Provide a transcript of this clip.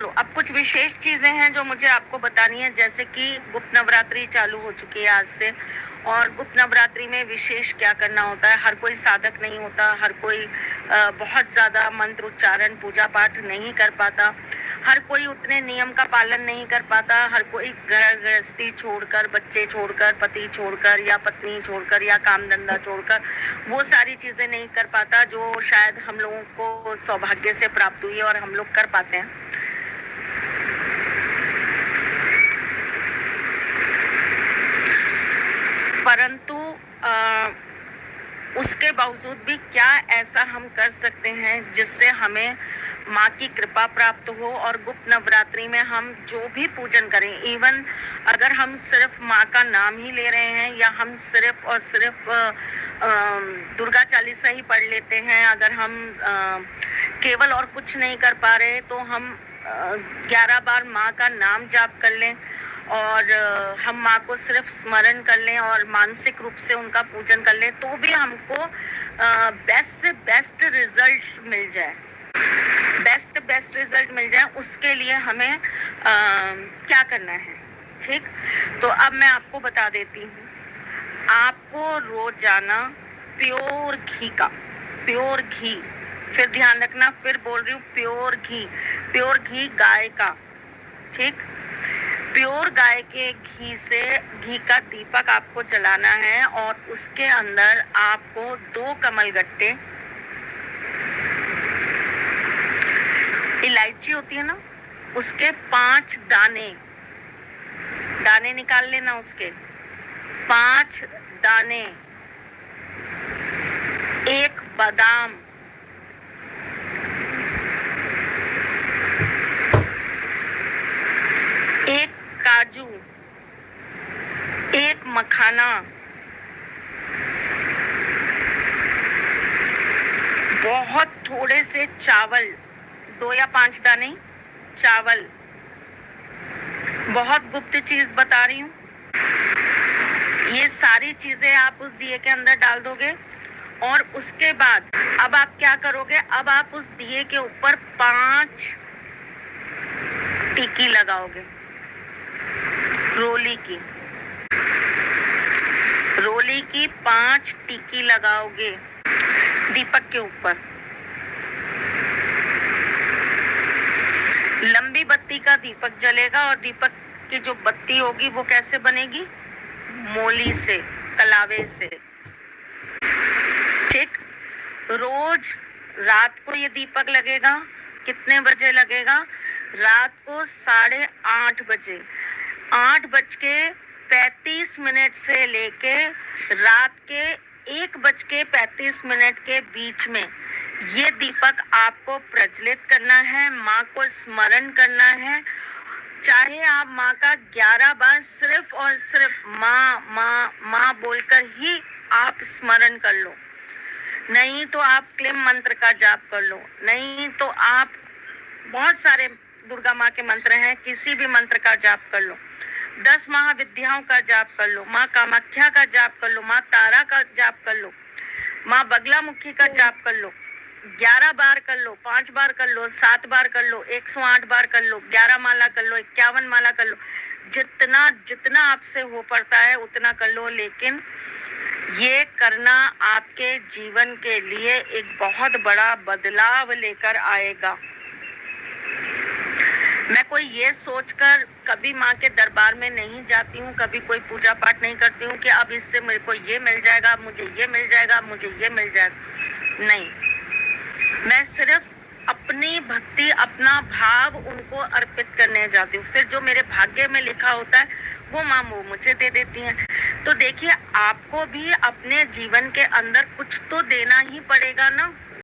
तो अब कुछ विशेष चीज़ें हैं जो मुझे आपको बतानी है, जैसे कि गुप्त नवरात्रि चालू हो चुकी है आज से। और गुप्त नवरात्रि में विशेष क्या करना होता है, हर कोई साधक नहीं होता, हर कोई बहुत ज़्यादा मंत्र उच्चारण पूजा पाठ नहीं कर पाता, हर कोई उतने नियम का पालन नहीं कर पाता, हर कोई घर गृहस्थी छोड़कर, बच्चे छोड़कर, पति छोड़कर या पत्नी छोड़कर या काम धंधा छोड़कर वो सारी चीज़ें नहीं कर पाता जो शायद हम लोगों को सौभाग्य से प्राप्त हुई है और हम लोग कर पाते हैं। परंतु उसके बावजूद भी क्या ऐसा हम कर सकते हैं जिससे हमें माँ की कृपा प्राप्त हो और गुप्त नवरात्रि में हम जो भी पूजन करें, इवन अगर हम सिर्फ माँ का नाम ही ले रहे हैं या हम सिर्फ और सिर्फ दुर्गा चालीसा ही पढ़ लेते हैं, अगर हम केवल और कुछ नहीं कर पा रहे तो हम 11 बार माँ का नाम जाप कर लें और हम माँ को सिर्फ स्मरण कर लें और मानसिक रूप से उनका पूजन कर लें, तो भी हमको बेस्ट से बेस्ट रिजल्ट्स मिल जाए, बेस्ट रिजल्ट मिल जाए। उसके लिए हमें क्या करना है, ठीक। तो अब मैं आपको बता देती हूँ। आपको रोजाना प्योर घी, फिर ध्यान रखना, फिर बोल रही हूँ प्योर घी गाय का, ठीक। प्योर गाय के घी का दीपक आपको जलाना है और उसके अंदर आपको 2 कमलगट्टे, इलायची होती है ना, उसके 5 दाने निकाल लेना, उसके 5 दाने, 1 बादाम, 1 काजू, 1 मखाना, बहुत थोड़े से चावल, 2 या 5 दाने चावल। बहुत गुप्त चीज बता रही हूँ। ये सारी चीजें आप उस दिए के अंदर डाल दोगे और उसके बाद अब आप क्या करोगे, अब आप उस दिए के ऊपर 5 टिक्की लगाओगे, रोली की 5 टिक्की लगाओगे दीपक के ऊपर। लंबी बत्ती का दीपक जलेगा और दीपक की जो बत्ती होगी वो कैसे बनेगी, मोली से, कलावे से, ठीक। रोज रात को ये दीपक लगेगा। कितने बजे लगेगा, रात को 8:30 बजे, 8:35 से लेके रात के 1:35 के बीच में ये दीपक आपको प्रज्वलित करना है, माँ को स्मरण करना है। चाहे आप माँ का 11 बार सिर्फ और सिर्फ माँ बोलकर ही आप स्मरण कर लो, नहीं तो आप क्लीम मंत्र का जाप कर लो, नहीं तो आप बहुत सारे दुर्गा माँ के मंत्र हैं, किसी भी मंत्र का जाप कर लो, 10 महाविद्याओं का जाप कर लो, माँ कामाख्या का जाप कर लो, माँ तारा का जाप कर लो, माँ बगलामुखी का जाप कर लो, 11 बार कर लो, 5 बार कर लो, 7 बार कर लो, 108 बार कर लो, 11 माला कर लो, 51 माला कर लो, जितना आपसे हो पड़ता है उतना कर लो। लेकिन ये करना आपके जीवन के लिए एक बहुत बड़ा बदलाव लेकर आएगा। मैं कोई ये सोचकर कभी माँ के दरबार में नहीं जाती हूँ, कभी कोई पूजा पाठ नहीं करती हूँ कि अब इससे मेरे को ये मिल जाएगा, मुझे ये मिल जाएगा, मुझे ये मिल जाएगा, नहीं। मैं सिर्फ अपनी भक्ति, अपना भाव उनको अर्पित करने जाती हूँ, फिर जो मेरे भाग्य में लिखा होता है वो माँ वो मुझे दे देती हैं। तो देखिए, आपको भी अपने जीवन के अंदर कुछ तो देना ही पड़ेगा ना।